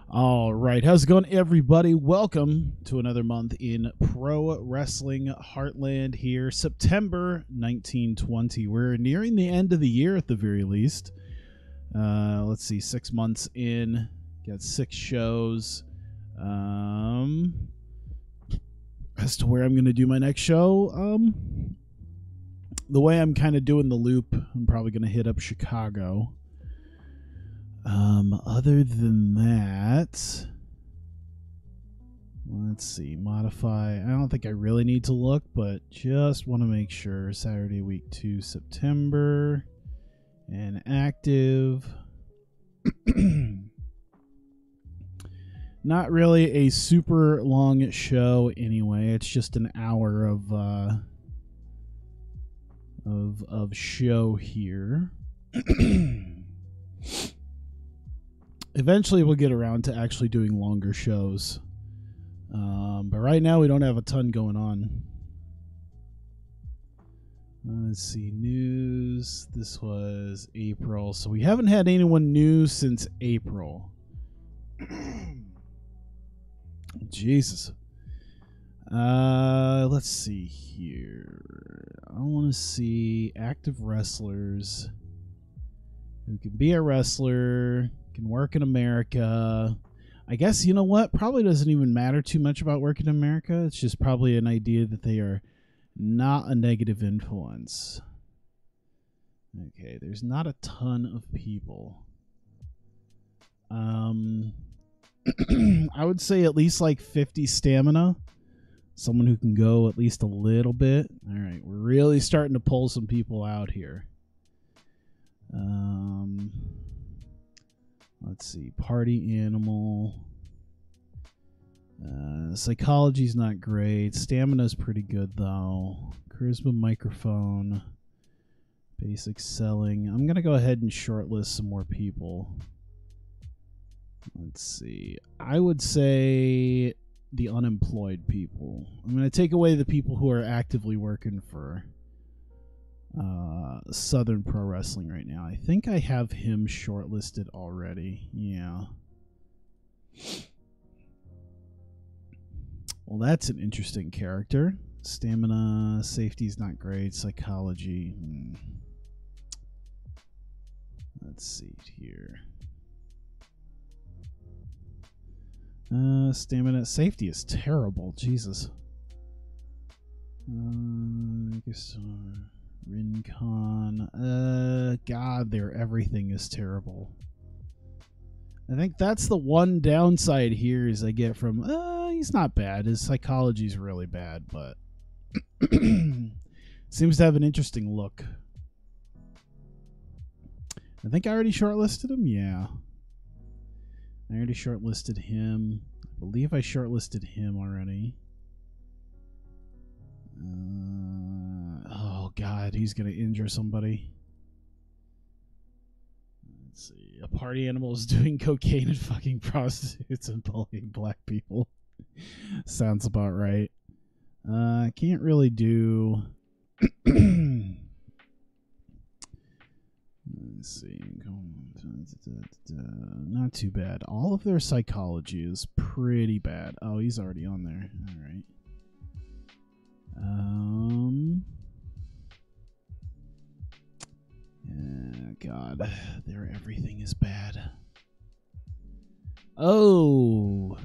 All right, how's it going, everybody? Welcome to another month in Pro Wrestling Heartland here, September 1920. We're nearing the end of the year at the very least. Let's see, 6 months in, got 6 shows. As to where I'm going to do my next show, the way I'm kind of doing the loop, I'm probably going to hit up Chicago. Other than that, let's see, modify. I don't think I really need to look, but just want to make sure. Saturday, week 2, September, and active. Not really a super long show anyway. It's just an hour of show here. Eventually we'll get around to actually doing longer shows. But right now we don't have a ton going on. Let's see, news. This was April. So we haven't had anyone new since April. Jesus. Let's see here. I want to see active wrestlers who can be a wrestler, can work in America. I guess, you know what? Probably doesn't even matter too much about working in America. It's just probably an idea that they are not a negative influence. Okay, there's not a ton of people. I would say at least like 50 stamina. Someone who can go at least a little bit. All right, we're really starting to pull some people out here. Let's see, party animal. Psychology's not great. Stamina's pretty good though. Charisma, microphone, basic selling. I'm gonna go ahead and shortlist some more people. Let's see. I would say the unemployed people. I'm gonna take away the people who are actively working for Southern Pro Wrestling right now. I think I have him shortlisted already. Yeah. Well, that's an interesting character. Stamina, safety's not great. Psychology. Let's see here. Stamina, safety is terrible. Jesus. I guess. Rincon. God, everything is terrible. I think that's the one downside here is I get from, he's not bad. His psychology's really bad, but seems to have an interesting look. I think I already shortlisted him. Yeah. I already shortlisted him. I believe I shortlisted him already. Oh God, he's gonna injure somebody. Let's see. A party animal is doing cocaine and fucking prostitutes and bullying black people. Sounds about right. I can't really do. Let's see. Not too bad. All of their psychology is pretty bad. Oh, he's already on there. All right. God, everything is bad. Oh,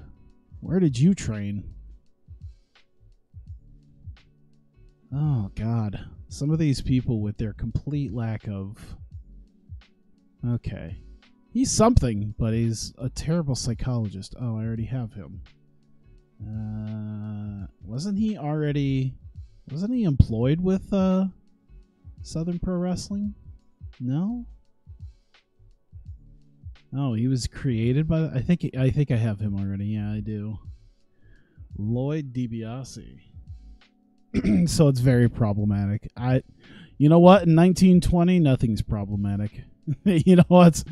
where did you train? Oh God, some of these people with their complete lack of. Okay, he's something, but he's a terrible psychologist. Oh, I already have him. Wasn't he employed with Southern Pro Wrestling? No. Oh, he was created by. I think I have him already. Yeah, I do. Lloyd DiBiase. So it's very problematic. You know what? In 1920, nothing's problematic. You know what's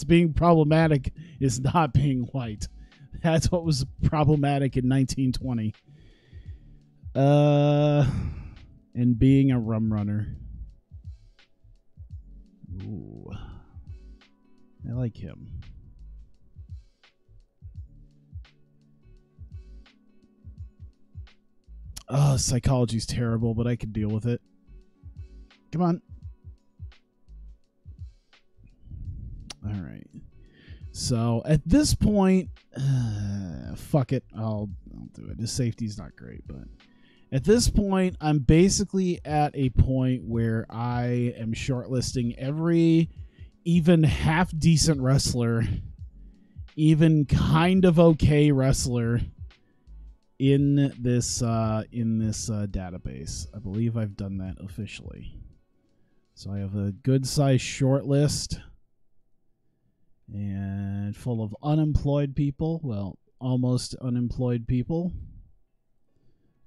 being problematic is not being white. That's what was problematic in 1920. And being a rum runner. Ooh. I like him. Oh, psychology's terrible, but I can deal with it. Come on. All right. So at this point, fuck it. I'll do it. The safety's not great, but at this point, I'm basically at a point where I am shortlisting every even half decent wrestler, even kind of okay wrestler in this database. I believe I've done that officially. So I have a good sized short list and full of unemployed people. Well, almost unemployed people.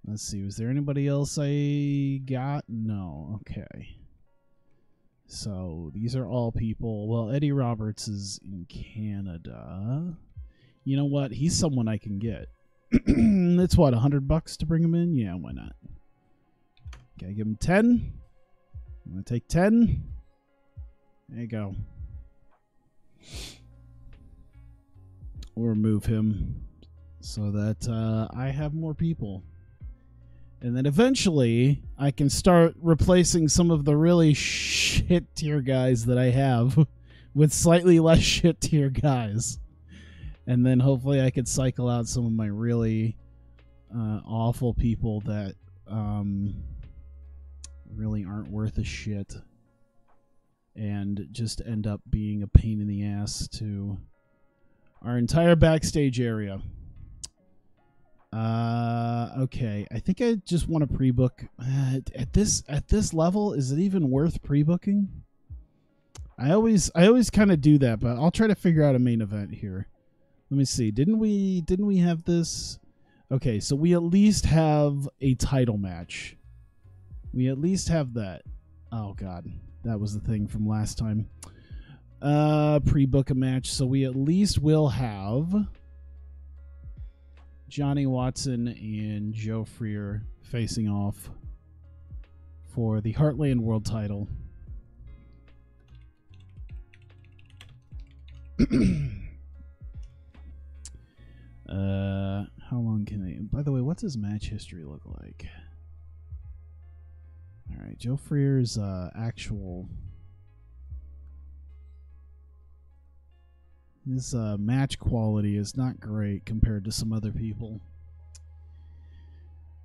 Let's see. Was there anybody else I got? No. Okay. So these are all people. Well, Eddie Roberts is in Canada. You know what? He's someone I can get. It's what, $100 to bring him in? Yeah, why not? Okay, give him 10. I'm gonna take 10. There you go. Or move him so that I have more people. And then eventually I can start replacing some of the really shit tier guys that I have with slightly less shit tier guys. And then hopefully I could cycle out some of my really awful people that really aren't worth a shit and just end up being a pain in the ass to our entire backstage area. Okay, I think I just want to pre-book. At this level, is it even worth pre-booking? I always kind of do that, but I'll try to figure out a main event here. Let me see. Didn't we have this? Okay, so we at least have a title match. We at least have that. Oh god, that was the thing from last time. Pre-book a match, so we at least will have Johnny Watson and Joe Freer facing off for the Heartland World title. How long can they... By the way, what's his match history look like? Alright, Joe Freer's actual... His match quality is not great compared to some other people.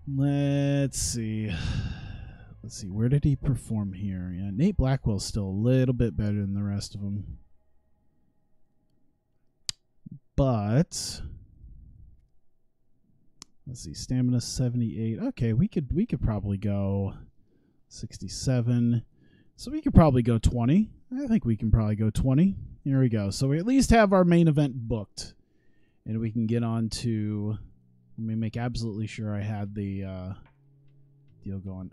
Let's see. Let's see. Where did he perform here? Yeah, Nate Blackwell's still a little bit better than the rest of them. But let's see. Stamina 78. Okay, we could probably go 67. So we could probably go 20. I think we can probably go 20. Here we go. So we at least have our main event booked. And we can get on to... Let me make absolutely sure I had the deal going.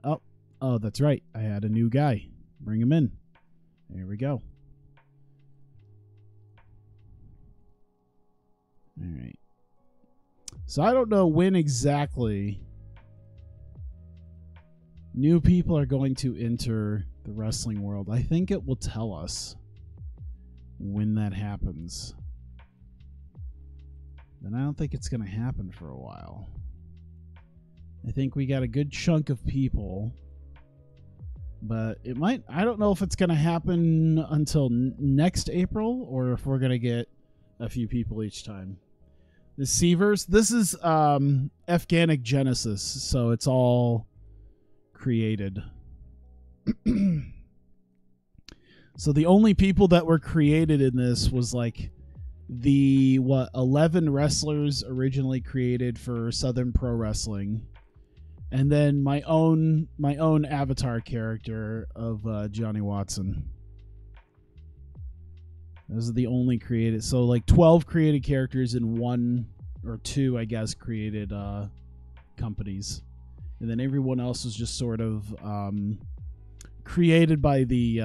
Oh, that's right. I had a new guy. Bring him in. There we go. All right. So I don't know when exactly new people are going to enter the wrestling world. I think it will tell us when that happens. And I don't think it's going to happen for a while. I think we got a good chunk of people, but it might... I don't know if it's going to happen until next April or if we're going to get a few people each time. The Seavers, this is Effganic Genesis, so it's all created. So the only people that were created in this was like the 11 wrestlers originally created for Southern Pro Wrestling, and then my own avatar character of Johnny Watson. Those are the only created. So like 12 created characters in one or two, I guess, created companies, and then everyone else was just sort of created by the.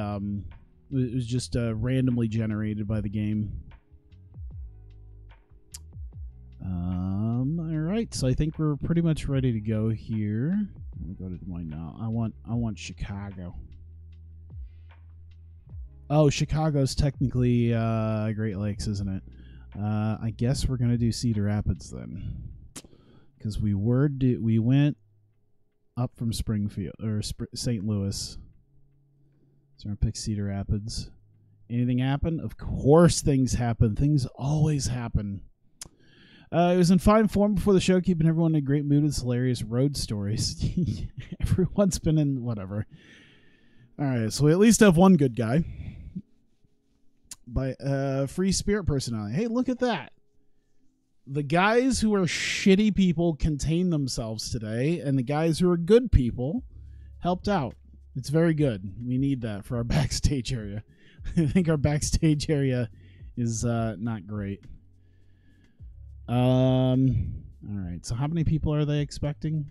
It was just randomly generated by the game. All right, so I think we're pretty much ready to go here. I'm gonna go to Des Moines now. I want Chicago. Oh, Chicago's technically Great Lakes, isn't it? I guess we're gonna do Cedar Rapids then, because we went up from Springfield or St. Louis. So we're gonna pick Cedar Rapids. Anything happen? Of course things happen. Things always happen. It was in fine form before the show, keeping everyone in a great mood with hilarious road stories. Everyone's been in whatever. All right, so we at least have one good guy. By free spirit personality. Hey, look at that. The guys who are shitty people contained themselves today, and the guys who are good people helped out. It's very good. We need that for our backstage area. I think our backstage area is not great. All right. So how many people are they expecting?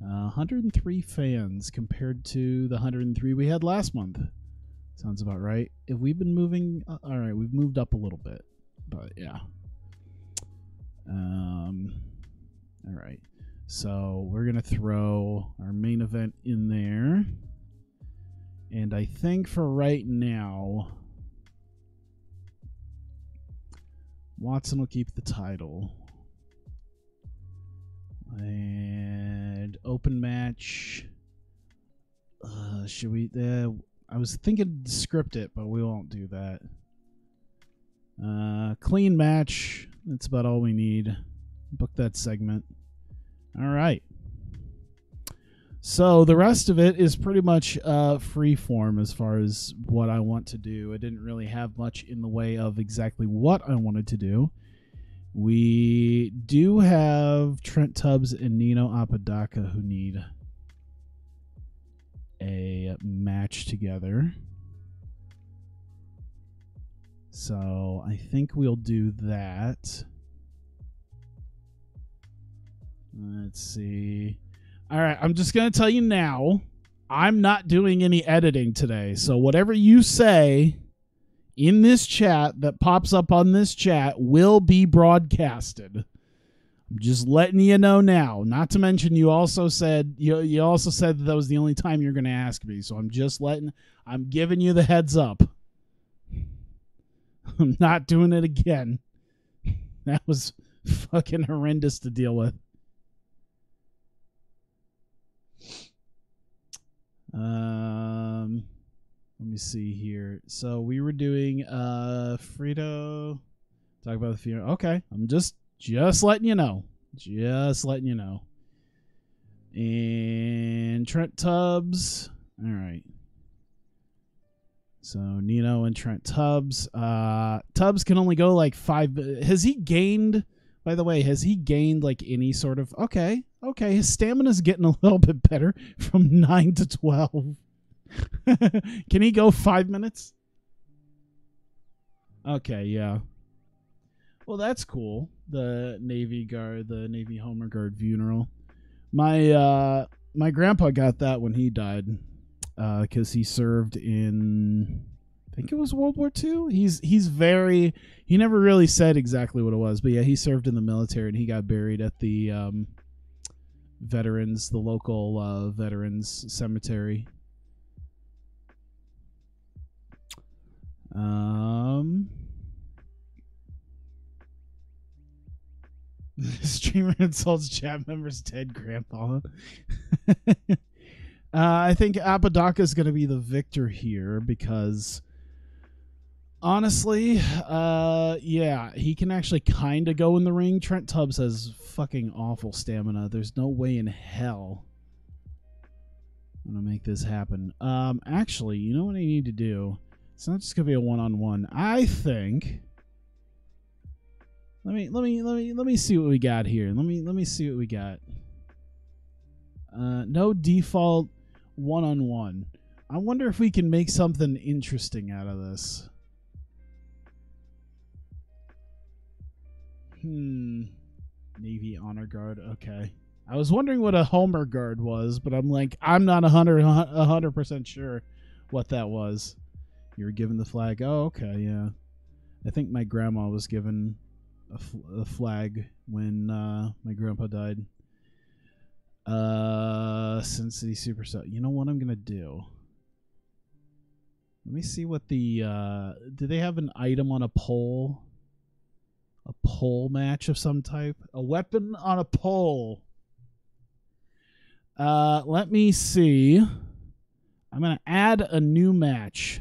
103 fans compared to the 103 we had last month. Sounds about right. If we've been moving, all right, we've moved up a little bit, but yeah. All right. So we're gonna throw our main event in there, and I think for right now, Watson will keep the title. And open match. Should we? I was thinking to script it, but we won't do that. Clean match. That's about all we need. Book that segment. All right. So the rest of it is pretty much free form as far as what I want to do. I didn't really have much in the way of exactly what I wanted to do. We do have Trent Tubbs and Nino Apodaca who need a match together. So I think we'll do that. Let's see. All right, I'm just going to tell you now, I'm not doing any editing today. So whatever you say in this chat that pops up on this chat will be broadcasted. I'm just letting you know now. Not to mention you also said you also said that was the only time you're going to ask me. So I'm giving you the heads up. I'm not doing it again. That was fucking horrendous to deal with. Let me see here. So we were doing Frito. Talk about the funeral. Okay, I'm just letting you know. Just letting you know. And Trent Tubbs. All right. So Nino and Trent Tubbs. Tubbs can only go like 5. Has he gained? By the way, has he gained like any sort of? Okay. His stamina's getting a little bit better from 9 to 12. Can he go 5 minutes? Okay, yeah. Well, that's cool. The Navy Homer Guard funeral. My grandpa got that when he died, because he served in, I think it was World War II. He never really said exactly what it was, but yeah, he served in the military and he got buried at the the local veterans cemetery. Streamer insults chat members' dead grandpa. I think Apodaca is going to be the victor here because, honestly, yeah, he can actually kind of go in the ring. Trent Tubbs has fucking awful stamina. There's no way in hell I'm going to make this happen. Actually, you know what I need to do? It's not just going to be a one-on-one. I think... Let me see what we got here. Let me see what we got. No default one-on-one. I wonder if we can make something interesting out of this. Navy Honor Guard. Okay. I was wondering what a Homer Guard was, but I'm like, I'm not 100% sure what that was. You were given the flag. Oh, okay, yeah. I think my grandma was given a flag when my grandpa died. Sin City Superstar. You know what I'm gonna do? Let me see what the do they have an item on a pole? A pole match of some type? A weapon on a pole. Let me see. I'm going to add a new match.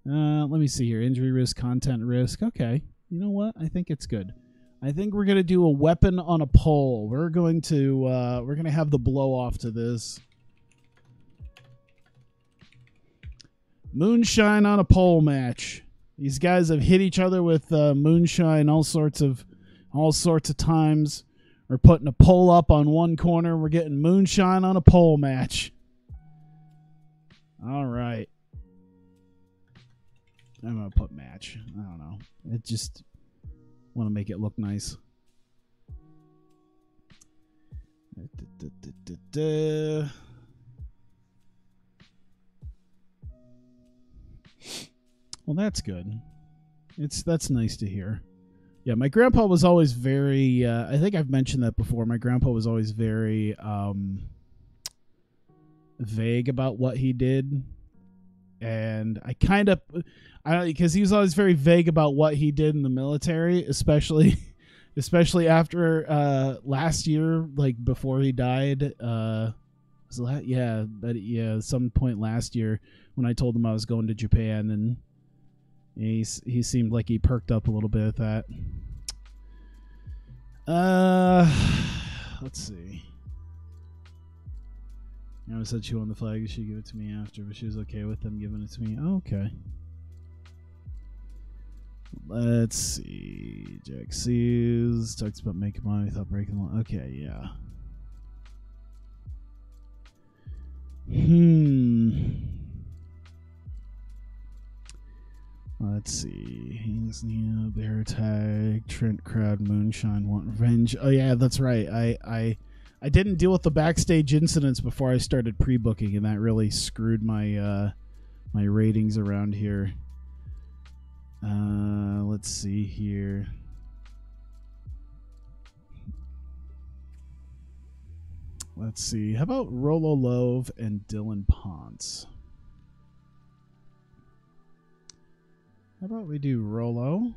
Let me see here. Injury risk, content risk. Okay. You know what? I think it's good. I think we're going to do a weapon on a pole. We're going to have the blow off to this. Moonshine on a pole match. These guys have hit each other with moonshine all sorts of times. We're putting a pole up on one corner. We're getting moonshine on a pole match. All right. I'm going to put match. I don't know. It just want to make it look nice. Well, that's good. That's nice to hear. Yeah, my grandpa was always very, I think I've mentioned that before. My grandpa was always very vague about what he did. And I kind of, because he was always very vague about what he did in the military, especially after last year, like before he died. Some point last year when I told him I was going to Japan, and he seemed like he perked up a little bit at that. Let's see. I said she won the flag. She gave it to me after, but she was okay with them giving it to me. Oh, okay. Let's see. Jack Seals talks about making money without breaking the law. Okay, yeah. Let's see. Haynes, Nina, Bear Tag, Trent Crowd, Moonshine, Want Revenge. Oh yeah, that's right. I didn't deal with the backstage incidents before I started pre-booking, and that really screwed my my ratings around here. Let's see here. Let's see. How about Rolo Love and Dylan Ponce? How about we do Rolo?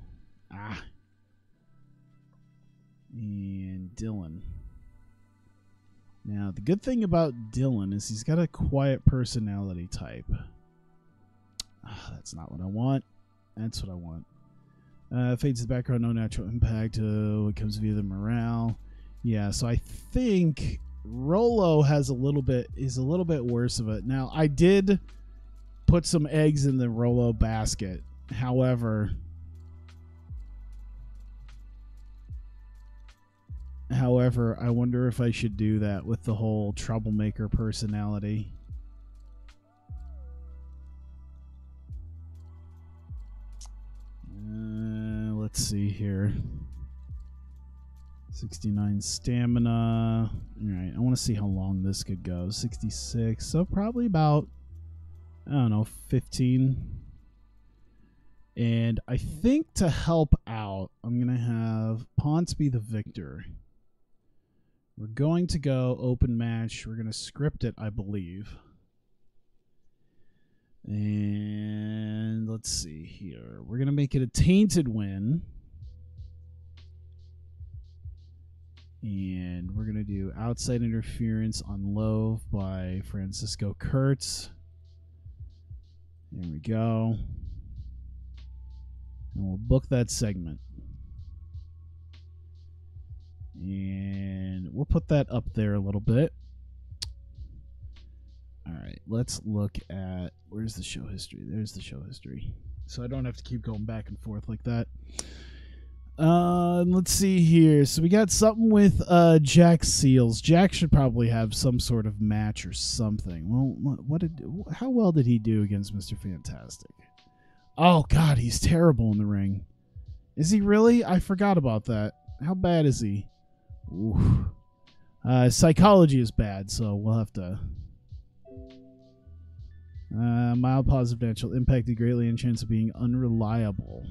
And Dylan. Now, the good thing about Dylan is he's got a quiet personality type. That's not what I want. That's what I want. Fades the background, no natural impact. It comes via the morale. Yeah, so I think Rolo is a little bit worse of it. Now, I did put some eggs in the Rolo basket. However, I wonder if I should do that with the whole troublemaker personality. Let's see here. 69 stamina. All right, I want to see how long this could go. 66, so probably about, I don't know, 15. And I think to help out, I'm going to have Ponce be the victor. We're going to go open match. We're going to script it, I believe. And let's see here. We're going to make it a tainted win. And we're going to do outside interference on Love by Francisco Kurtz. There we go. And we'll book that segment. And we'll put that up there a little bit. All right, let's look at, where's the show history? There's the show history. So I don't have to keep going back and forth like that. Let's see here. So we got something with Jack Seals. Jack should probably have some sort of match or something. Well, how well did he do against Mr. Fantastic? Oh, God, he's terrible in the ring. Is he really? I forgot about that. How bad is he? Ooh. Psychology is bad, so we'll have to... mild positive natural impacted greatly in chance of being unreliable.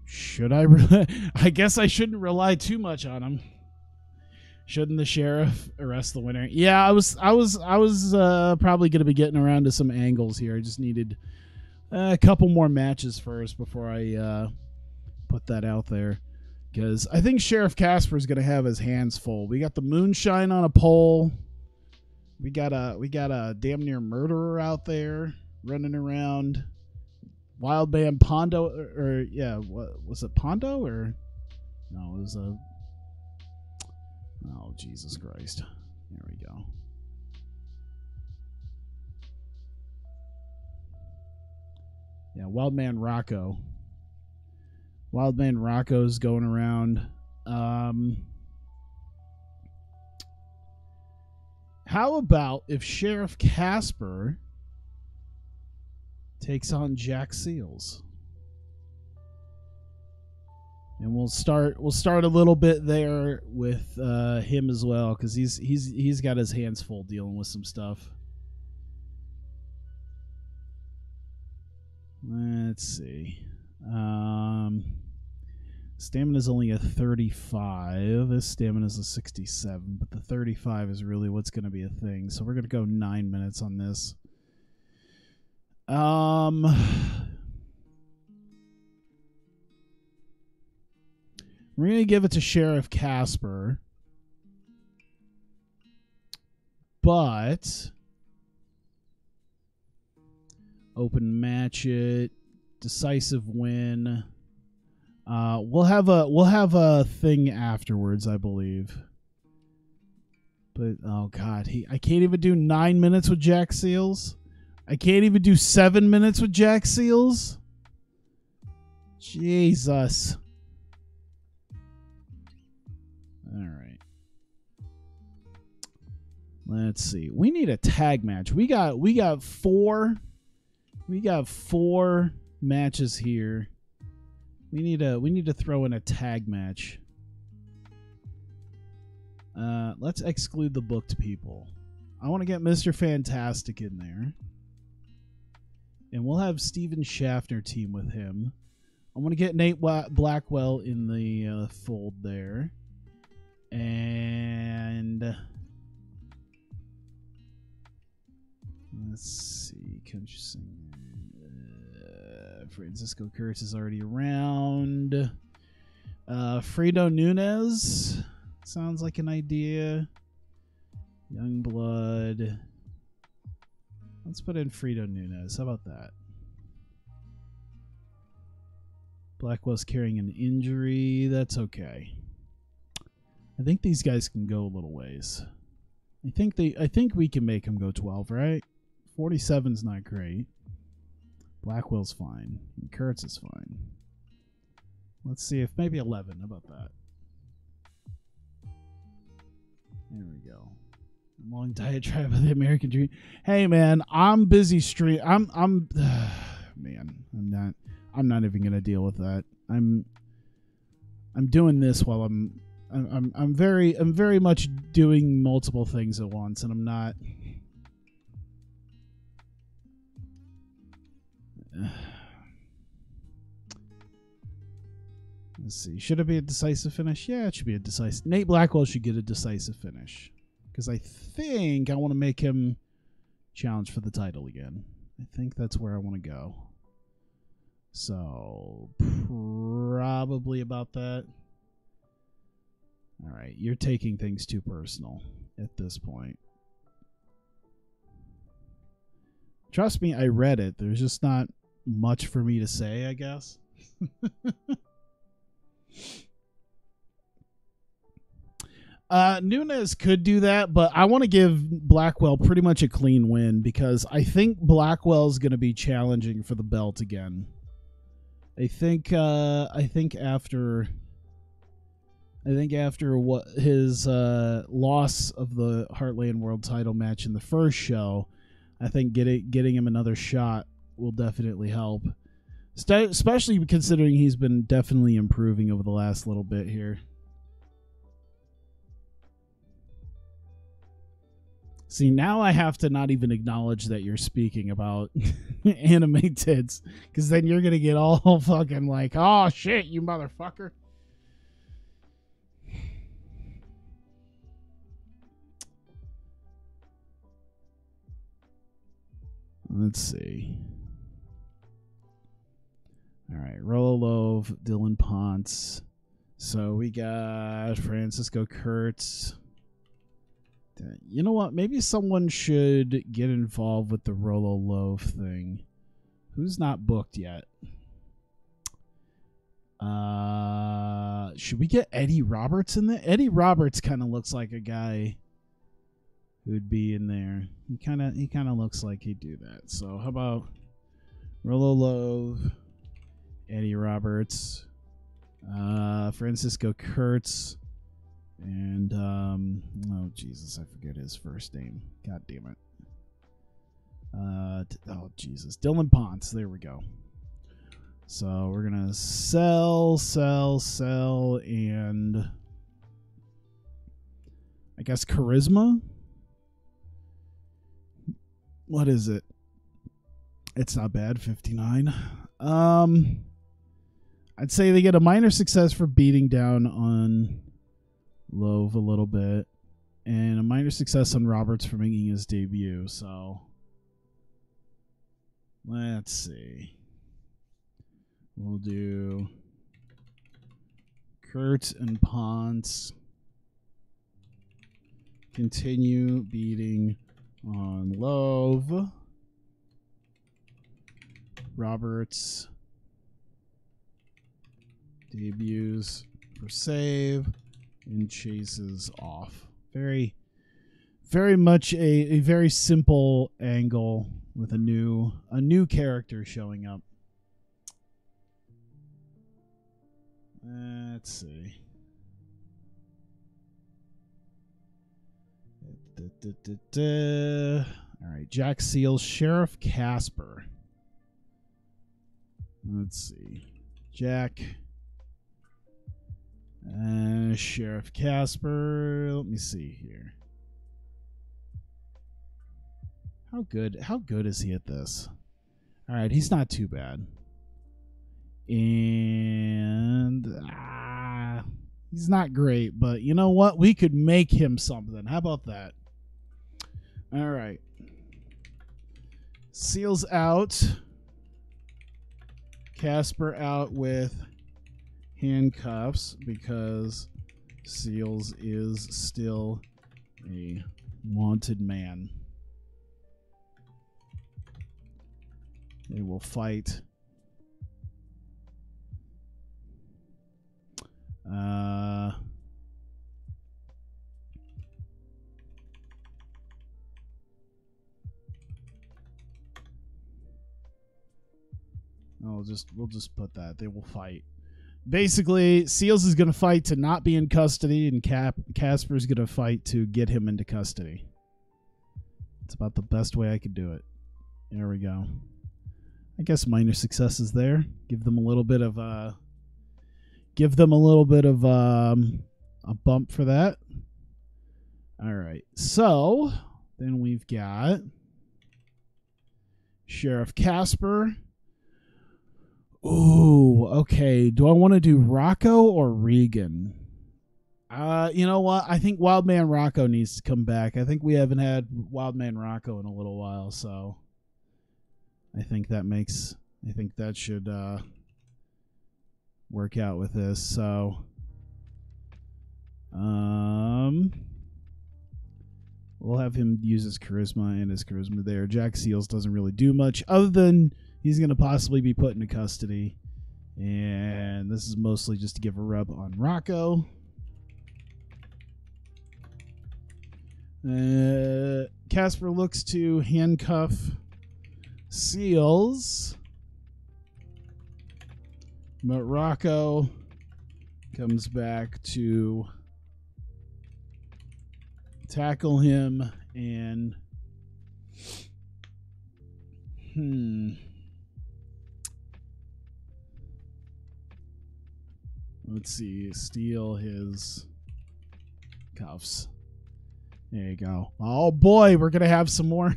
Should I? I guess I shouldn't rely too much on him. Shouldn't the sheriff arrest the winner? Yeah, I was probably going to be getting around to some angles here. I just needed A couple more matches first before I put that out there, because I think Sheriff Casper is going to have his hands full. We got the Moonshine on a pole. We got a damn near murderer out there running around. Wild Man Pondo, or yeah, what was it, Pondo, or no, it was a, oh Jesus Christ, there we go. Yeah, Wild Man Rocco. Wild Man Rocco's going around. How about if Sheriff Casper takes on Jack Seals? And we'll start a little bit there with him as well, because he's got his hands full dealing with some stuff. Let's see. Stamina's only a 35. His stamina's a 67, but the 35 is really what's going to be a thing. So we're going to go 9 minutes on this. We're going to give it to Sheriff Casper. But open match it, decisive win. We'll have a thing afterwards, I believe. But oh god, I can't even do 9 minutes with Jack Seals. I can't even do 7 minutes with Jack Seals. Jesus. All right. Let's see. We need a tag match. We got four matches here. We need to throw in a tag match. Let's exclude the booked people. I want to get Mr. Fantastic in there. And we'll have Steven Schaffner team with him. I want to get Nate Blackwell in the fold there. And let's see. Country singer. Francisco Curtis is already around. Fredo Nunez sounds like an idea. Youngblood. Let's put in Fredo Nunez. How about that? Blackwell's carrying an injury. That's okay. I think these guys can go a little ways. I think we can make them go 12, right? 47's not great. Blackwell's fine. And Kurtz is fine. Let's see if maybe 11. How about that? There we go. Long diatribe of the American dream. Hey man, I'm busy I'm man, I'm not even gonna deal with that. I'm doing this while I'm very much doing multiple things at once, and I'm not. Let's see. Should it be a decisive finish? Yeah, it should be a decisive. Nate Blackwell should get a decisive finish, because I think I want to make him challenge for the title again. I think that's where I want to go. So probably about that. All right, you're taking things too personal at this point. Trust me, I read it. There's just not much for me to say, I guess. Nunes could do that, but I want to give Blackwell pretty much a clean win, because I think Blackwell's going to be challenging for the belt again. I think after what his loss of the Heartland World Title match in the first show, I think getting him another shot will definitely help. Especially considering he's been definitely improving over the last little bit here. See, now I have to not even acknowledge that you're speaking about anime tits, because then you're going to get all fucking like, oh shit, you motherfucker. Let's see. All right, Rollo Love, Dylan Ponce. So we got Francisco Kurtz. You know what? Maybe someone should get involved with the Rollo Love thing. Who's not booked yet? Should we get Eddie Roberts in there? Eddie Roberts kind of looks like a guy who'd be in there. He kind of looks like he'd do that. So how about Rollo Love, Eddie Roberts, Francisco Kurtz, and oh Jesus, I forget his first name. God damn it. Oh Jesus, Dylan Ponce. There we go. So we're gonna sell, and I guess charisma. What is it? It's not bad, 59. I'd say they get a minor success for beating down on Love a little bit, and a minor success on Roberts for making his debut. So let's see. We'll do Kurt and Ponce. Continue beating on Love. Roberts debuts for save and chases off. Very much a very simple angle with a new character showing up. Let's see. All right, Jack Seals, Sheriff Casper. Let's see. Jack. Sheriff Casper. Let me see here. How good is he at this? All right, he's not too bad. And he's not great, but you know what? We could make him something. How about that? All right. Seals out. Casper out with handcuffs because Seals is still a wanted man. They will fight. We'll just put that. They will fight. Basically, Seals is going to fight to not be in custody, and Casper's going to fight to get him into custody. It's about the best way I could do it. There we go. I guess minor successes there. Give them a little bit of a bump for that. All right. So then we've got Sheriff Casper. Ooh, okay. Do I want to do Rocco or Regan? You know what? I think Wildman Rocco needs to come back. I think we haven't had Wildman Rocco in a little while, so I think that should work out with this. So we'll have him use his charisma and his charisma there. Jack Seals doesn't really do much other than he's going to possibly be put into custody. And this is mostly just to give a rub on Rocco. Casper looks to handcuff Seals. But Rocco comes back to tackle him and let's see, steal his cuffs. There you go. Oh boy, we're gonna have some more.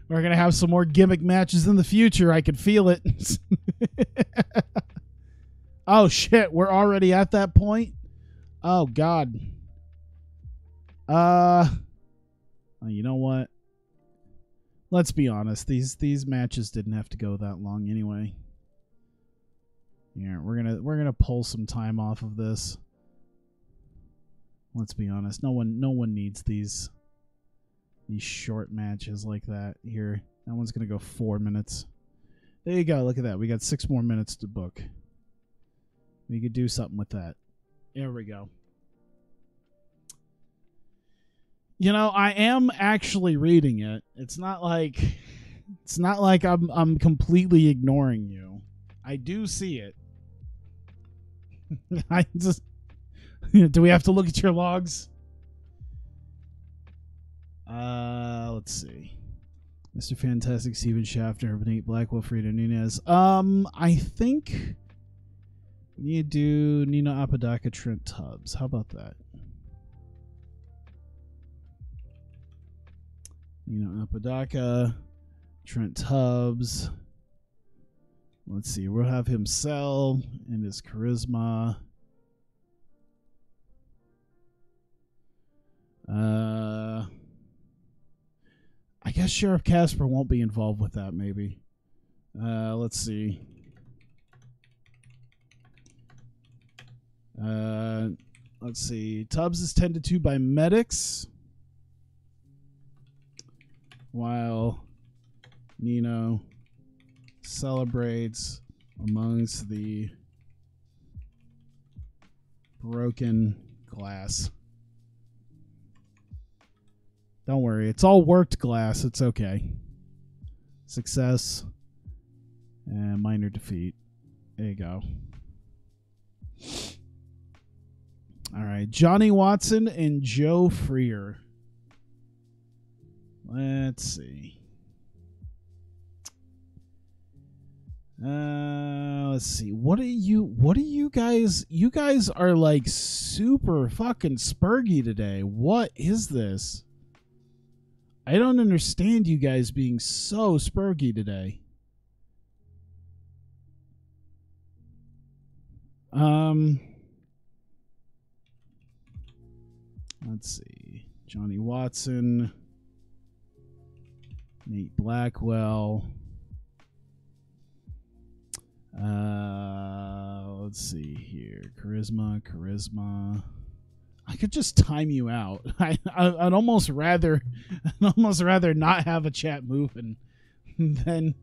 We're gonna have some more gimmick matches in the future. I can feel it. Oh shit, we're already at that point. Oh god. You know what? Let's be honest. These matches didn't have to go that long anyway. Yeah, we're gonna pull some time off of this. Let's be honest. No one needs these short matches like that here. That one's gonna go 4 minutes. There you go. Look at that. We got 6 more minutes to book. We could do something with that. There we go. You know, I am actually reading it. It's not like I'm completely ignoring you. I do see it. I just do we have to look at your logs? Let's see. Mr. Fantastic, Steven Shafter, Benite Blackwell, Frida Nunez. I think we need to do Nino Apodaca, Trent Tubbs. How about that? Nino Apodaca, Trent Tubbs. Let's see. We'll have him sell and his charisma. I guess Sheriff Casper won't be involved with that, maybe. Let's see. Let's see. Tubbs is tended to by medics, while Nino celebrates amongst the broken glass. Don't worry, it's all worked glass. It's okay. Success and minor defeat. There you go. All right, Johnny Watson and Joe Freer. Let's see. Let's see. What are you guys? You guys are like super fucking spurgy today. What is this? I don't understand you guys being so spurgy today. Let's see. Johnny Watson, Nate Blackwell. Let's see here. Charisma. I could just time you out. I'd almost rather not have a chat moving than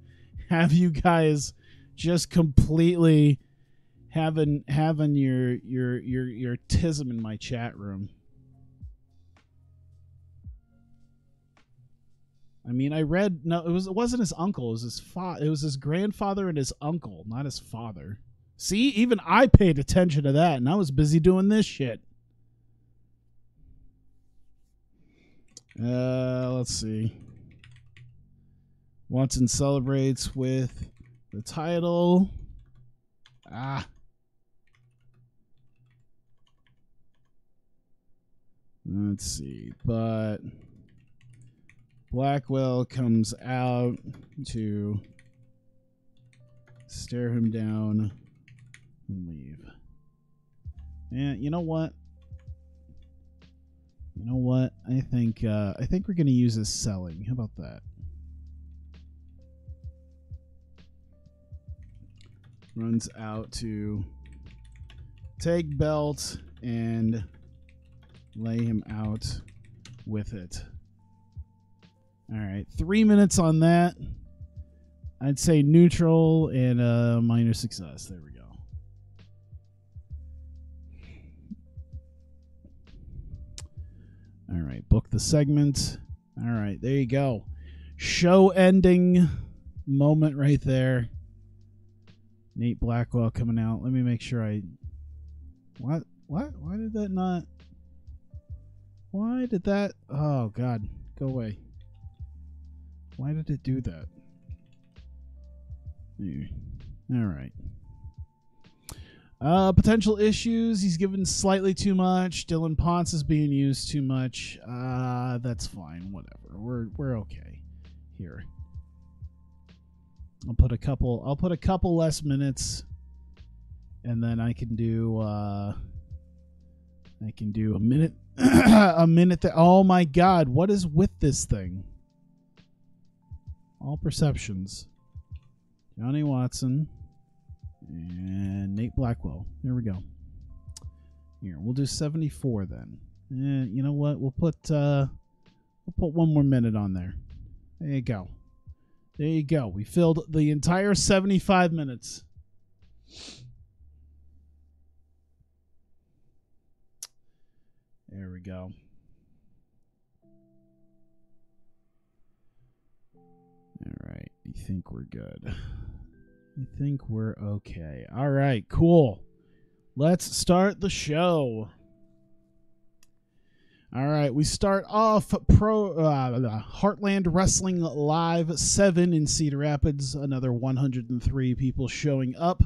have you guys just completely having your tism in my chat room. I mean, I read it wasn't his uncle, it was his grandfather and his uncle, not his father. See, even I paid attention to that, and I was busy doing this shit. Let's see. Watson celebrates with the title. Let's see. But Blackwell comes out to stare him down and leave. And you know what? I think we're gonna use this selling. How about that? Runs out to take belt and lay him out with it. All right, 3 minutes on that. I'd say neutral and a minor success. There we go. All right, book the segment. All right, there you go. Show ending moment right there. Nate Blackwell coming out. Let me make sure What? Why did that not... Why did that... Oh, God. Go away. Why did it do that? All right. Potential issues. He's given slightly too much. Dylan Ponce is being used too much. That's fine. Whatever. We're okay here. I'll put a couple less minutes, and then I can do a minute. A minute. Oh my God! What is with this thing? All perceptions. Johnny Watson And Nate Blackwell. There we go. Here, we'll do 74 then. You know what? We'll put 1 more minute on there. There you go. There you go. We filled the entire 75 minutes. There we go. All right. I think we're good. I think we're okay. All right. Cool. Let's start the show. All right, we start off Heartland Wrestling Live 7 in Cedar Rapids. Another 103 people showing up.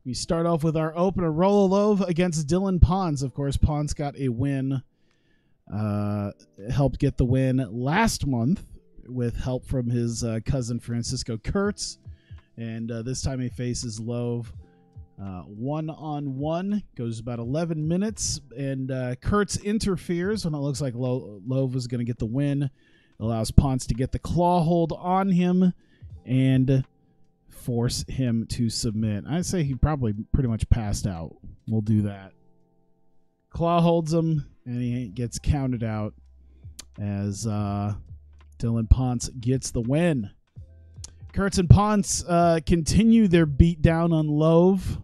We start off with our opener, Rololove against Dylan Pons. Of course, Pons got a win, helped get the win last month with help from his cousin Francisco Kurtz. And this time he faces Love. 1-on-1 goes about 11 minutes, and Kurtz interferes when it looks like Love is going to get the win. Allows Ponce to get the claw hold on him and force him to submit. I'd say he probably pretty much passed out. We'll do that. Claw holds him, and he gets counted out as Dylan Ponce gets the win. Kurtz and Ponce continue their beat down on Love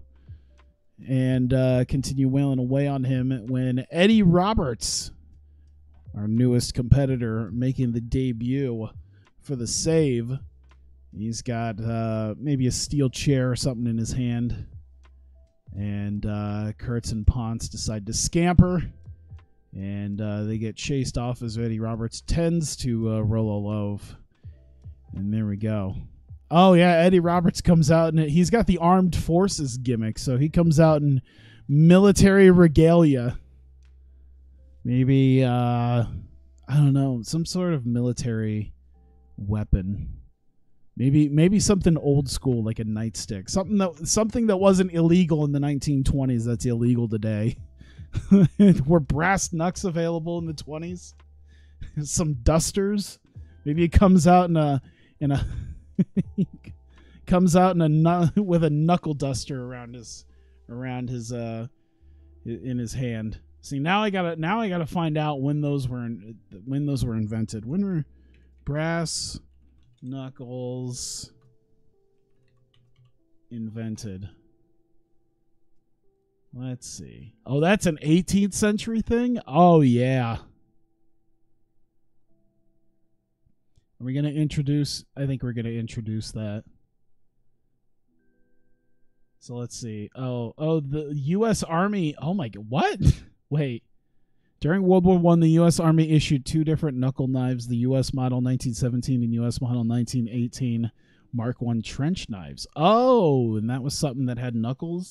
and continue wailing away on him when Eddie Roberts, our newest competitor, making the debut for the save. He's got maybe a steel chair or something in his hand. And Kurtz and Ponce decide to scamper. And they get chased off as Eddie Roberts tends to roll a Love. And there we go. Oh, yeah, Eddie Roberts comes out, and he's got the armed forces gimmick, so he comes out in military regalia. Maybe, I don't know, some sort of military weapon. Maybe something old school, like a nightstick. Something that wasn't illegal in the 1920s that's illegal today. Were brass knucks available in the 20s? Some dusters? Maybe it comes out in a comes out with a knuckle duster around his in his hand. See, now I gotta find out when those were invented. When were brass knuckles invented? Let's see. Oh, that's an 18th century thing? Oh yeah. Are we going to introduce? I think we're going to introduce that. So let's see. Oh, the U.S. Army. Oh my God. What? Wait. During World War I, the U.S. Army issued 2 different knuckle knives, the U.S. model 1917 and U.S. model 1918 Mark I trench knives. Oh, and that was something that had knuckle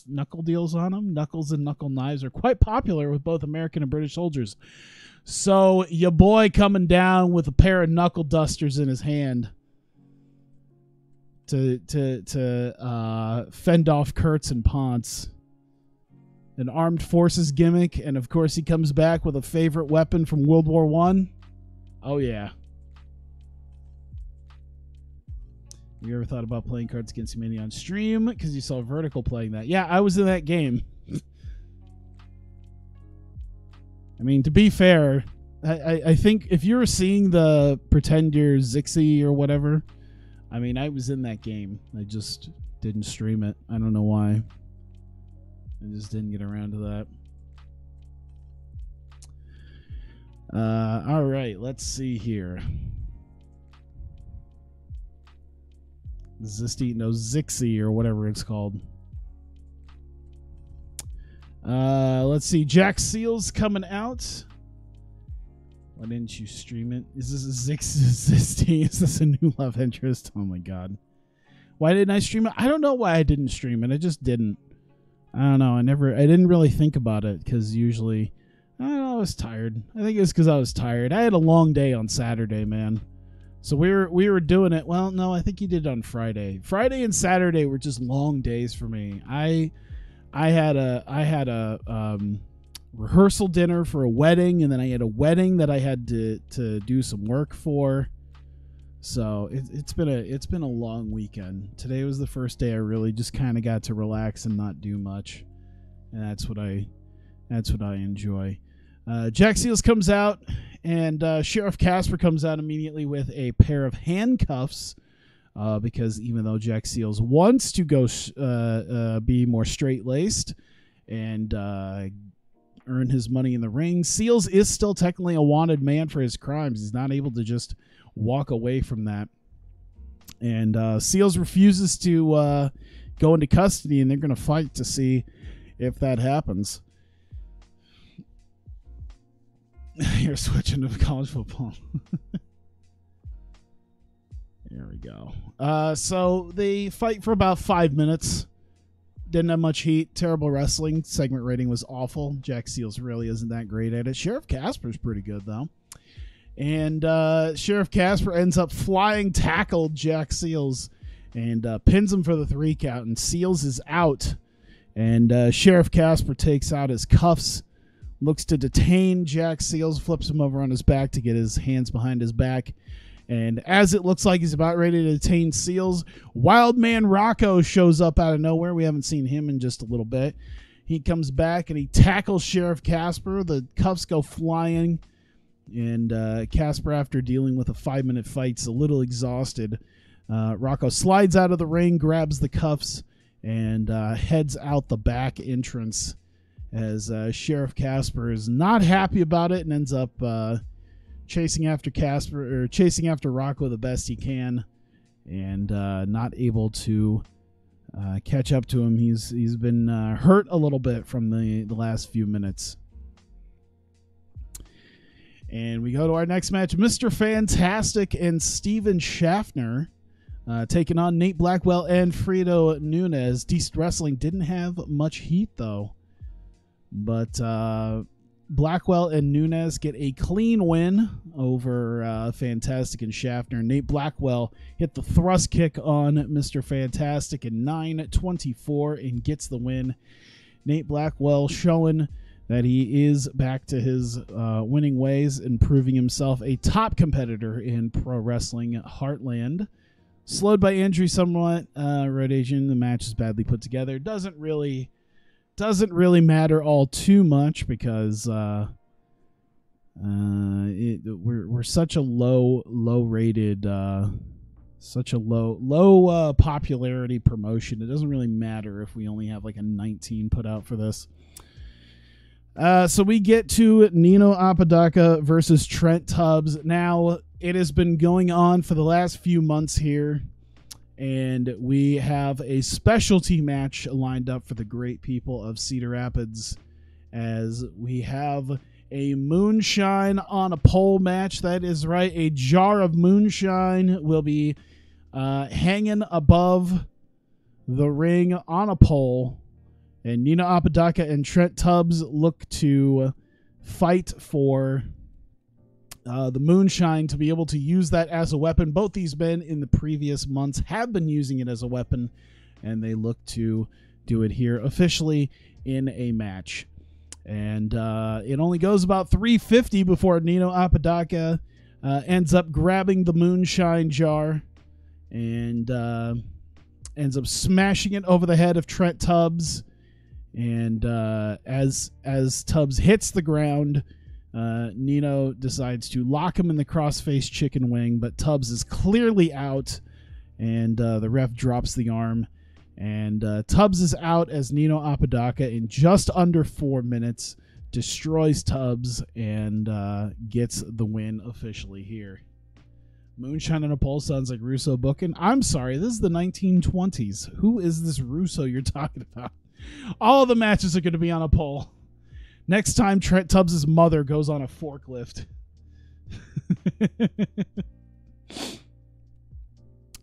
deals on them. Knuckles and knuckle knives are quite popular with both American and British soldiers. So your boy coming down with a pair of knuckle dusters in his hand to fend off Kurtz and Ponce. An armed forces gimmick, and of course he comes back with a favorite weapon from World War I. Oh yeah. You ever thought about playing Cards Against Humanity on stream? Because you saw Vertical playing that. Yeah, I was in that game. I mean, to be fair, I think if you were seeing the Pretend You're Zixie or whatever, I mean, I was in that game. I just didn't stream it. I don't know why. I just didn't get around to that. All right, let's see here. Zixie or whatever it's called. Let's see. Jack Seals coming out. Why didn't you stream it? Is this a Zixie? Is this a new love interest? Oh my God. Why didn't I stream it? I don't know why I didn't stream it. I just didn't. I don't know. I didn't really think about it because usually, I don't know, I was tired. I think it was because I was tired. I had a long day on Saturday, man. So we were doing it. Well, no, I think you did it on Friday. Friday and Saturday were just long days for me. I had a rehearsal dinner for a wedding, and then I had a wedding that I had to do some work for. So it's been a long weekend. Today was the first day I really just kind of got to relax and not do much, and that's what I enjoy. Jack Seals comes out, and Sheriff Casper comes out immediately with a pair of handcuffs, because even though Jack Seals wants to go be more straight-laced and earn his money in the ring, Seals is still technically a wanted man for his crimes. He's not able to just walk away from that. And Seals refuses to go into custody, and they're going to fight to see if that happens. You're switching to college football. There we go. So they fight for about 5 minutes. Didn't have much heat. Terrible wrestling. Segment rating was awful. Jack Seals really isn't that great at it. Sheriff Casper's pretty good, though. And Sheriff Casper ends up flying tackle Jack Seals and pins him for the 3 count. And Seals is out. And Sheriff Casper takes out his cuffs, looks to detain Jack Seals, flips him over on his back to get his hands behind his back. And as it looks like he's about ready to detain Seals, Wildman Rocco shows up out of nowhere. We haven't seen him in just a little bit. He comes back and he tackles Sheriff Casper. The cuffs go flying. And Casper, after dealing with a 5-minute fight, is a little exhausted. Rocco slides out of the ring, grabs the cuffs, and heads out the back entrance as Sheriff Casper is not happy about it and ends up chasing after Rocco the best he can, and not able to catch up to him. He's been hurt a little bit from the last few minutes. And we go to our next match. Mr. Fantastic and Steven Schaffner taking on Nate Blackwell and Fredo Nunez. Decent Wrestling didn't have much heat, though. But Blackwell and Nunez get a clean win over Fantastic and Schaffner. Nate Blackwell hit the thrust kick on Mr. Fantastic in 9:24 and gets the win. Nate Blackwell showing that he is back to his winning ways and proving himself a top competitor in pro wrestling Heartland. Slowed by injury somewhat, Red Asian. The match is badly put together. Doesn't really matter all too much because we're such a low rated, such a low popularity promotion. It doesn't really matter if we only have like a 19 put out for this. So we get to Nino Apodaca versus Trent Tubbs. Now, it has been going on for the last few months here, and we have a specialty match lined up for the great people of Cedar Rapids, as we have a Moonshine on a pole match. That is right, a jar of Moonshine will be hanging above the ring on a pole. And Nino Apodaca and Trent Tubbs look to fight for the Moonshine to be able to use that as a weapon. Both these men in the previous months have been using it as a weapon, and they look to do it here officially in a match. And it only goes about 3:50 before Nino Apodaca ends up grabbing the Moonshine jar and ends up smashing it over the head of Trent Tubbs. And as Tubbs hits the ground, Nino decides to lock him in the crossface chicken wing, but Tubbs is clearly out, and the ref drops the arm. And Tubbs is out as Nino Apodaca, in just under 4 minutes, destroys Tubbs and gets the win officially here. Moonshine on a pole sounds like Russo booking. I'm sorry, this is the 1920s. Who is this Russo you're talking about? All the matches are going to be on a pole. Next time, Trent Tubbs' mother goes on a forklift.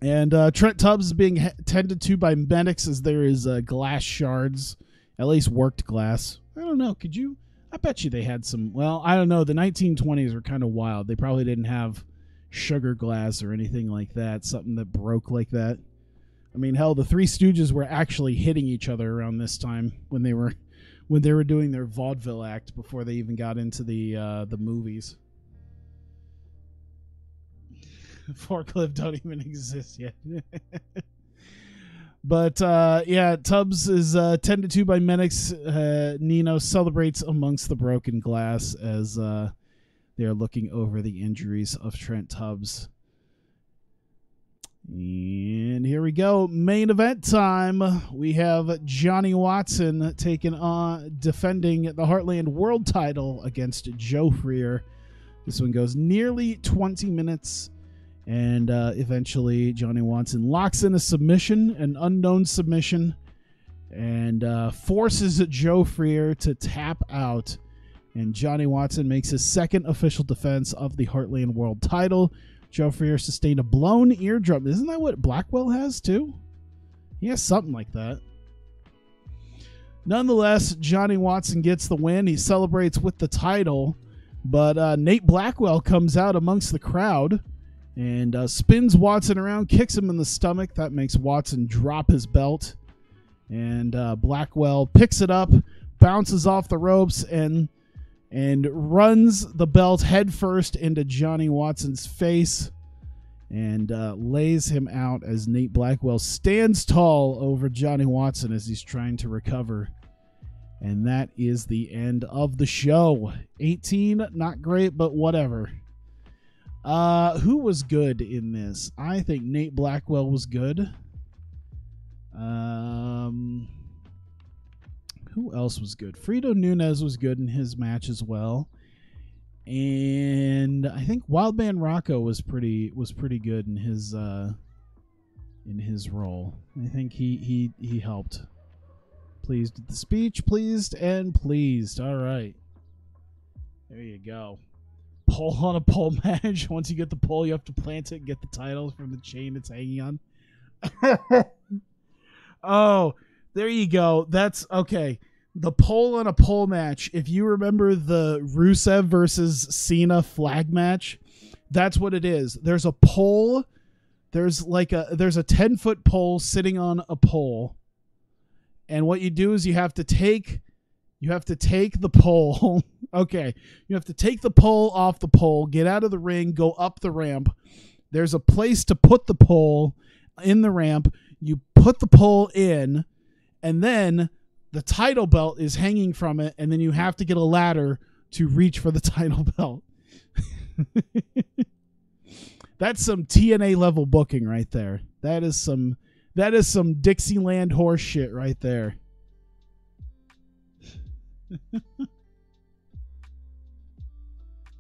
And Trent Tubbs is being tended to by medics as there is glass shards, at least worked glass. I don't know. Could you? I bet you they had some. Well, I don't know. The 1920s were kind of wild. They probably didn't have sugar glass or anything like that. Something that broke like that. I mean, hell, the Three Stooges were actually hitting each other around this time when they were doing their vaudeville act before they even got into the movies. Forklift don't even exist yet. But yeah, Tubbs is 10-2 by Menix. Nino celebrates amongst the broken glass as they're looking over the injuries of Trent Tubbs. And here we go. Main event time. We have Johnny Watson defending the Heartland World title against Joe Freer. This one goes nearly 20 minutes. And eventually Johnny Watson locks in a submission, an unknown submission, and forces Joe Freer to tap out. And Johnny Watson makes his second official defense of the Heartland World title. Joe Freer sustained a blown eardrum. Isn't that what Blackwell has too? He has something like that. Nonetheless, Johnny Watson gets the win. He celebrates with the title, but Nate Blackwell comes out amongst the crowd and spins Watson around, kicks him in the stomach. That makes Watson drop his belt. And Blackwell picks it up, bounces off the ropes, and runs the belt headfirst into Johnny Watson's face and lays him out as Nate Blackwell stands tall over Johnny Watson as he's trying to recover. And that is the end of the show. 18, not great, but whatever. Who was good in this? I think Nate Blackwell was good. Who else was good? Frito Nunez was good in his match as well. And I think Wildman Rocco was pretty good in his role. I think he helped. Pleased with the speech, pleased and pleased. All right. There you go. Pole on a pole match. Once you get the pole, you have to plant it and get the title from the chain it's hanging on. Oh, there you go. That's okay. The pole on a pole match. If you remember the Rusev versus Cena flag match, that's what it is. There's a pole. There's a 10-foot pole sitting on a pole. And what you do is you have to take the pole. Okay. You have to take the pole off the pole, get out of the ring, go up the ramp. There's a place to put the pole in the ramp. You put the pole in, and then the title belt is hanging from it, and then you have to get a ladder to reach for the title belt. That's some TNA level booking right there. That is some Dixieland horse shit right there.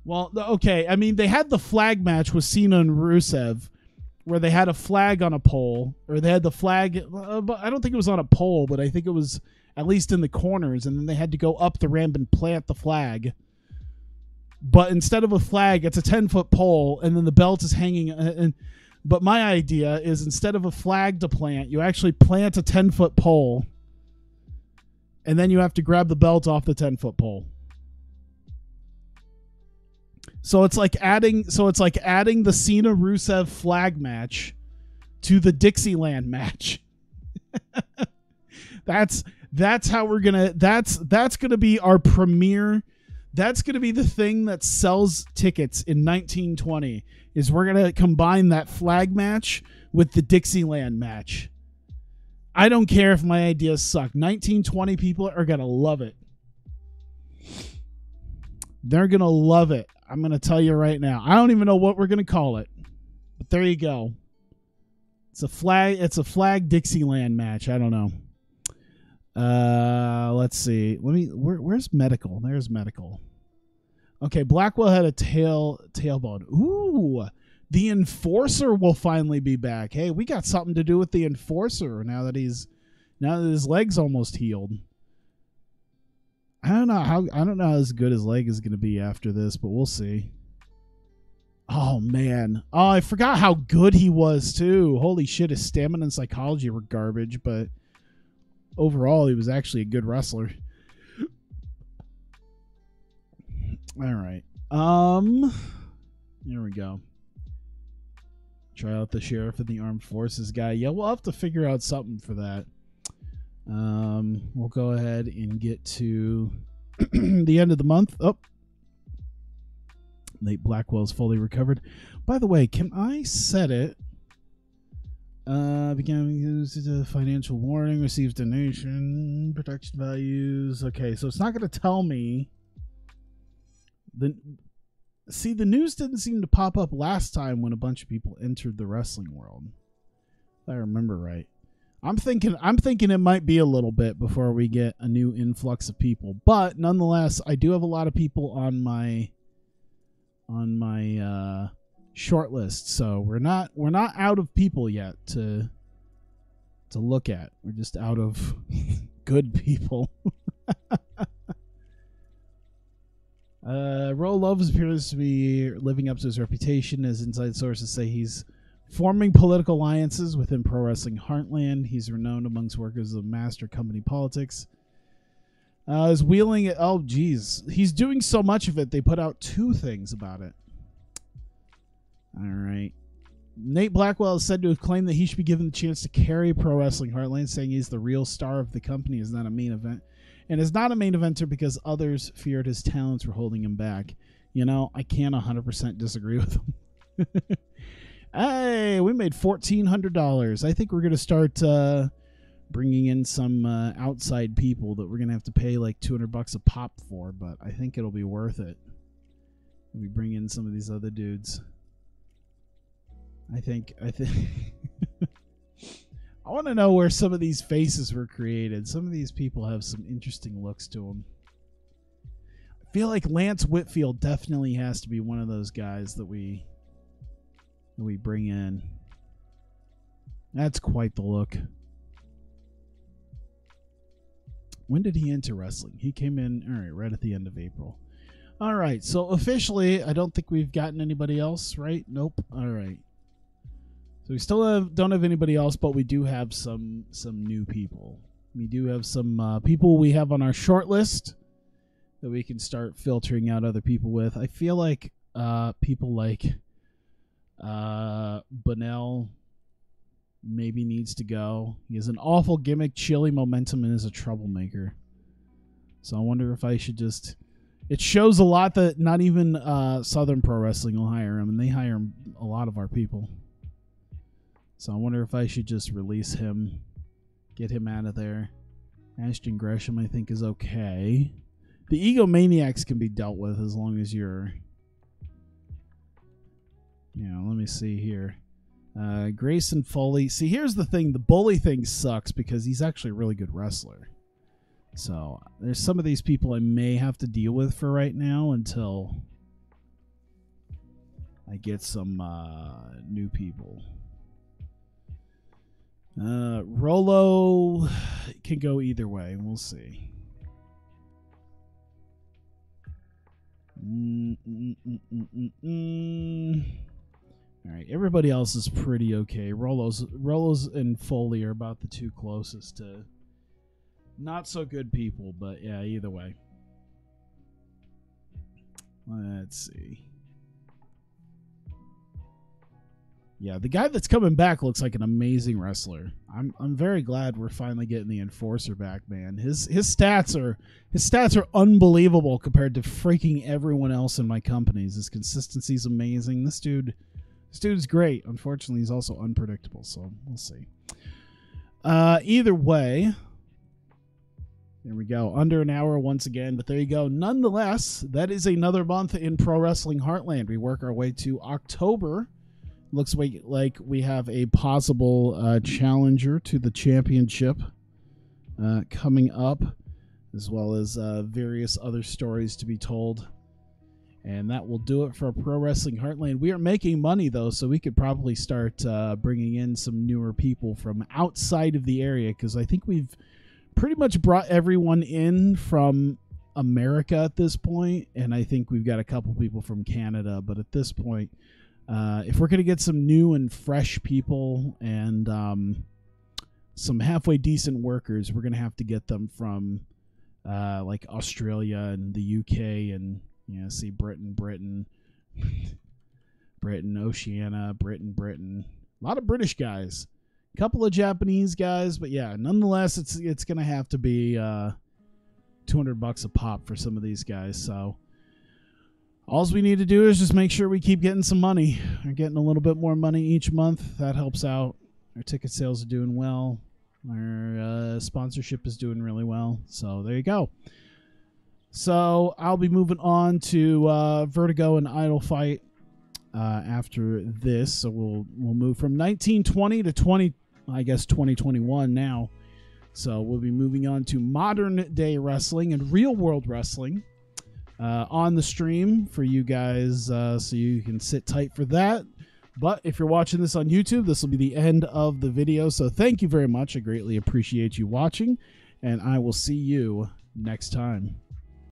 Well, okay. I mean, they had the flag match with Cena and Rusev, where they had a flag on a pole, or they had the flag. I don't think it was on a pole, but I think it was at least in the corners, and then they had to go up the ramp and plant the flag. But instead of a flag, it's a 10-foot pole, and then the belt is hanging. But my idea is instead of a flag to plant, you actually plant a 10-foot pole, and then you have to grab the belt off the 10-foot pole. So it's like adding the Cena Rusev flag match to the Dixieland match. That's how we're gonna. That's gonna be our premiere. That's gonna be the thing that sells tickets in 1920. Is we're gonna combine that flag match with the Dixieland match. I don't care if my ideas suck. 1920 people are gonna love it. They're gonna love it. I'm going to tell you right now. I don't even know what we're going to call it. But there you go. It's a flag Dixieland match. I don't know. Let's see. Where's medical? There's medical. Okay, Blackwell had a tailbone. Ooh. The Enforcer will finally be back. Hey, we got something to do with the Enforcer now that his leg's almost healed. I don't know how as good his leg is going to be after this, but we'll see. Oh man. Oh, I forgot how good he was too. Holy shit, his stamina and psychology were garbage, but overall he was actually a good wrestler. All right. Here we go. Try out the Sheriff of the Armed Forces guy. Yeah, we'll have to figure out something for that. We'll go ahead and get to the end of the month. Oh, Nate Blackwell is fully recovered. By the way, can I set it? Began used as a financial warning, receives donation, protection values. Okay, so it's not going to tell me. See, the news didn't seem to pop up last time when a bunch of people entered the wrestling world. If I remember right. I'm thinking it might be a little bit before we get a new influx of people. But nonetheless, I do have a lot of people on my short list, so we're not out of people yet to look at. We're just out of good people. Roloves appears to be living up to his reputation, as inside sources say he's forming political alliances within Pro Wrestling Heartland. He's renowned amongst workers of master company politics. Is wheeling it. Oh, geez. He's doing so much of it, they put out 2 things about it. All right. Nate Blackwell is said to have claimed that he should be given the chance to carry Pro Wrestling Heartland, saying he's the real star of the company, is not a main event. And is not a main eventer because others feared his talents were holding him back. You know, I can't 100% disagree with him. Hey, we made $1,400. I think we're going to start bringing in some outside people that we're going to have to pay like $200 a pop for, but I think it'll be worth it. We bring in some of these other dudes. I think I want to know where some of these faces were created. Some of these people have some interesting looks to them. I feel like Lance Whitfield definitely has to be one of those guys that we bring in. That's quite the look. When did he enter wrestling? He came in, all right, right at the end of April. All right, so officially, I don't think we've gotten anybody else, right? Nope. All right. So we still don't have anybody else, but we do have some new people. We do have some people we have on our short list that we can start filtering out other people with. I feel like people like Bunnell maybe needs to go. He has an awful gimmick, chilly momentum, and is a troublemaker. So I wonder if I should just... It shows a lot that not even Southern Pro Wrestling will hire him, and they hire a lot of our people. So I wonder if I should just release him, get him out of there. Ashton Gresham, I think, is okay. The egomaniacs can be dealt with as long as you're... Yeah, let me see here. Grayson Foley. See, here's the thing. The bully thing sucks because he's actually a really good wrestler. So there's some of these people I may have to deal with for right now until I get some new people. Rolo can go either way. We'll see. All right, everybody else is pretty okay. Rolo's and Foley are about the 2 closest to not so good people, but yeah, either way. Let's see. Yeah, the guy that's coming back looks like an amazing wrestler. I'm very glad we're finally getting the Enforcer back, man. His stats are unbelievable compared to freaking everyone else in my companies. His consistency's amazing. This dude's great. Unfortunately, he's also unpredictable, so we'll see. Either way, there we go. Under an hour once again, but there you go. Nonetheless, that is another month in Pro Wrestling Heartland. We work our way to October. Looks like we have a possible challenger to the championship coming up, as well as various other stories to be told. And that will do it for Pro Wrestling Heartland. We are making money, though, so we could probably start bringing in some newer people from outside of the area, because I think we've pretty much brought everyone in from America at this point, and I think we've got a couple people from Canada. But at this point, if we're going to get some new and fresh people and some halfway decent workers, we're going to have to get them from like Australia and the UK and, you know, see Britain, Oceania, Britain. A lot of British guys. A couple of Japanese guys, but yeah, nonetheless, it's going to have to be $200 a pop for some of these guys. So all we need to do is just make sure we keep getting some money. We're getting a little bit more money each month. That helps out. Our ticket sales are doing well. Our sponsorship is doing really well. So there you go. So I'll be moving on to Vertigo and Idle Fight after this. So we'll move from 1920 to 2021 now. So we'll be moving on to modern day wrestling and real world wrestling on the stream for you guys, so you can sit tight for that. But if you're watching this on YouTube, this will be the end of the video. So thank you very much. I greatly appreciate you watching, and I will see you next time.